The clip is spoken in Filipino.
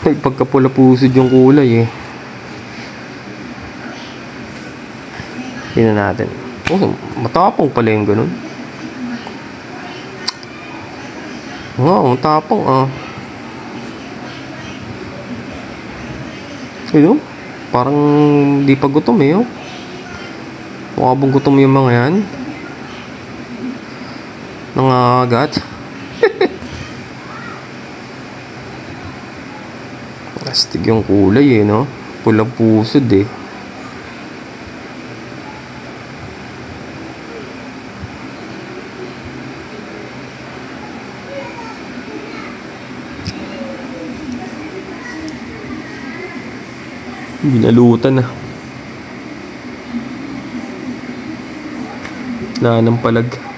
May pagkapula-pusod yung kulay eh. Tingnan natin. Oh, matapang pala yung ganun. Wow, matapang ah. Ayun, parang di pa gutom eh. Oh. Mukha bang gutom yung mga yan? Nangangagat. Astig yung kulay eh, no? Pulang pusod eh. Binalutan na. Wala nang palag.